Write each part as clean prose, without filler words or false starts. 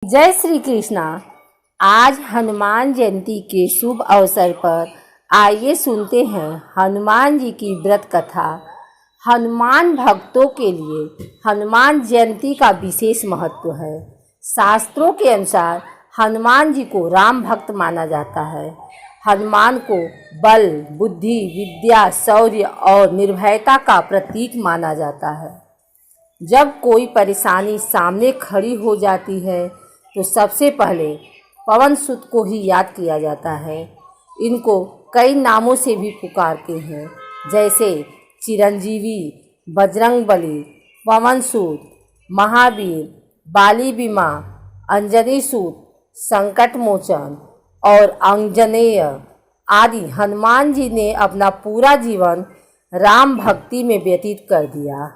जय श्री कृष्णा। आज हनुमान जयंती के शुभ अवसर पर आइए सुनते हैं हनुमान जी की व्रत कथा। हनुमान भक्तों के लिए हनुमान जयंती का विशेष महत्व है। शास्त्रों के अनुसार हनुमान जी को राम भक्त माना जाता है। हनुमान को बल, बुद्धि, विद्या, शौर्य और निर्भयता का प्रतीक माना जाता है। जब कोई परेशानी सामने खड़ी हो जाती है तो सबसे पहले पवन सुत को ही याद किया जाता है। इनको कई नामों से भी पुकारते हैं, जैसे चिरंजीवी, बजरंगबली, पवन सुत, महावीर, बाली बीमा, अंजनी सूत, संकट मोचन और आंजनेय आदि। हनुमान जी ने अपना पूरा जीवन राम भक्ति में व्यतीत कर दिया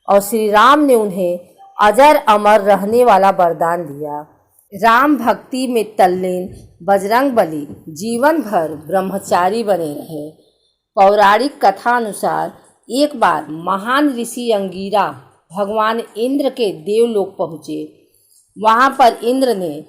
और श्री राम ने उन्हें अजर अमर रहने वाला वरदान दिया। राम भक्ति में तल्लीन बजरंगबली जीवन भर ब्रह्मचारी बने रहे। पौराणिक कथा अनुसार एक बार महान ऋषि अंगिरा भगवान इंद्र के देवलोक पहुँचे। वहाँ पर इंद्र ने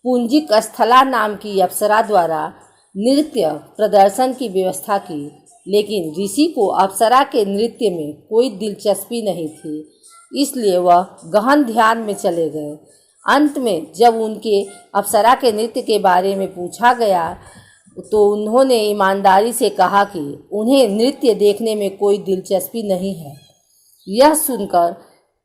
पुंजिक स्थला नाम की अप्सरा द्वारा नृत्य प्रदर्शन की व्यवस्था की, लेकिन ऋषि को अप्सरा के नृत्य में कोई दिलचस्पी नहीं थी, इसलिए वह गहन ध्यान में चले गए। अंत में जब उनके अप्सरा के नृत्य के बारे में पूछा गया तो उन्होंने ईमानदारी से कहा कि उन्हें नृत्य देखने में कोई दिलचस्पी नहीं है। यह सुनकर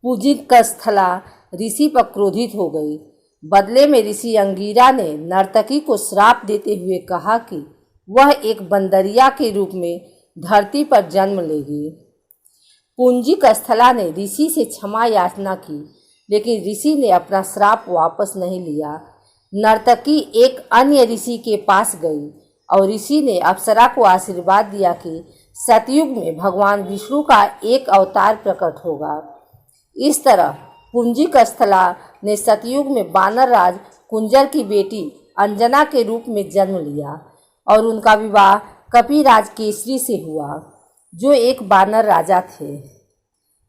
पुंजिक स्थला ऋषि पर क्रोधित हो गई। बदले में ऋषि अंगिरा ने नर्तकी को श्राप देते हुए कहा कि वह एक बंदरिया के रूप में धरती पर जन्म लेगी। पुंजिक स्थला ने ऋषि से क्षमा याचना की, लेकिन ऋषि ने अपना श्राप वापस नहीं लिया। नर्तकी एक अन्य ऋषि के पास गई और ऋषि ने अप्सरा को आशीर्वाद दिया कि सतयुग में भगवान विष्णु का एक अवतार प्रकट होगा। इस तरह पुंजिक स्थला ने सतयुग में वानर राज कुंजर की बेटी अंजना के रूप में जन्म लिया और उनका विवाह कपिराज केसरी से हुआ, जो एक वानर राजा थे।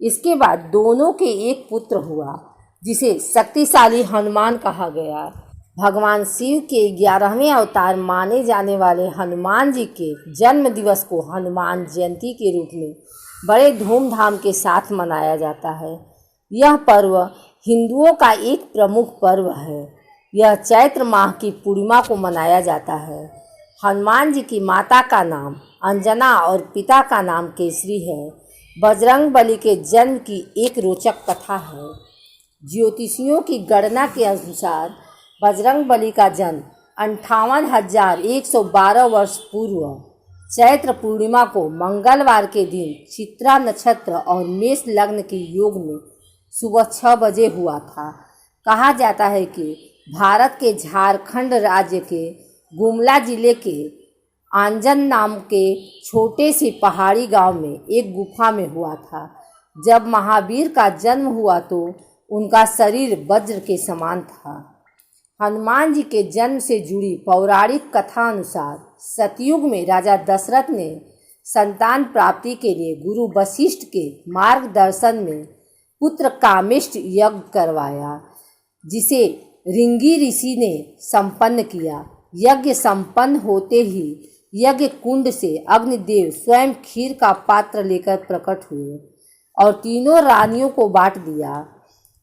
इसके बाद दोनों के एक पुत्र हुआ, जिसे शक्तिशाली हनुमान कहा गया। भगवान शिव के 11वें अवतार माने जाने वाले हनुमान जी के जन्म दिवस को हनुमान जयंती के रूप में बड़े धूमधाम के साथ मनाया जाता है। यह पर्व हिंदुओं का एक प्रमुख पर्व है। यह चैत्र माह की पूर्णिमा को मनाया जाता है। हनुमान जी की माता का नाम अंजना और पिता का नाम केसरी है। बजरंगबली के जन्म की एक रोचक कथा है। ज्योतिषियों की गणना के अनुसार बजरंगबली का जन्म 58,112 वर्ष पूर्व चैत्र पूर्णिमा को मंगलवार के दिन चित्रा नक्षत्र और मेष लग्न के योग में सुबह 6 बजे हुआ था। कहा जाता है कि भारत के झारखंड राज्य के गुमला जिले के आंजन नाम के छोटे से पहाड़ी गांव में एक गुफा में हुआ था। जब महावीर का जन्म हुआ तो उनका शरीर वज्र के समान था। हनुमान जी के जन्म से जुड़ी पौराणिक कथा अनुसार सतयुग में राजा दशरथ ने संतान प्राप्ति के लिए गुरु वशिष्ठ के मार्गदर्शन में पुत्र कामेष्ट यज्ञ करवाया, जिसे ऋंगी ऋषि ने संपन्न किया। यज्ञ संपन्न होते ही यज्ञ कुंड से अग्निदेव स्वयं खीर का पात्र लेकर प्रकट हुए और तीनों रानियों को बांट दिया।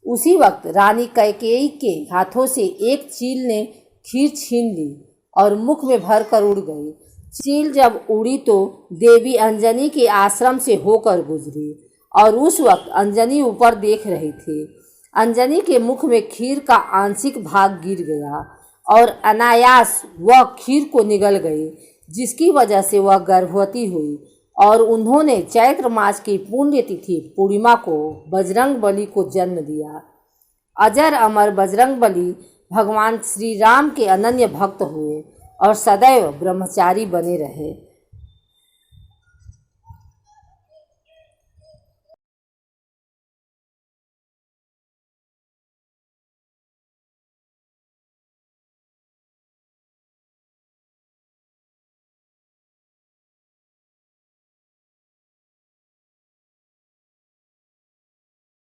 उसी वक्त रानी कैकेयी के हाथों से एक चील ने खीर छीन ली और मुख में भरकर उड़ गई। चील जब उड़ी तो देवी अंजनी के आश्रम से होकर गुजरी और उस वक्त अंजनी ऊपर देख रही थी। अंजनी के मुख में खीर का आंशिक भाग गिर गया और अनायास वह खीर को निगल गई, जिसकी वजह से वह गर्भवती हुई और उन्होंने चैत्र मास की पुण्य तिथि पूर्णिमा को बजरंगबली को जन्म दिया। अजर अमर बजरंगबली भगवान श्री राम के अनन्य भक्त हुए और सदैव ब्रह्मचारी बने रहे।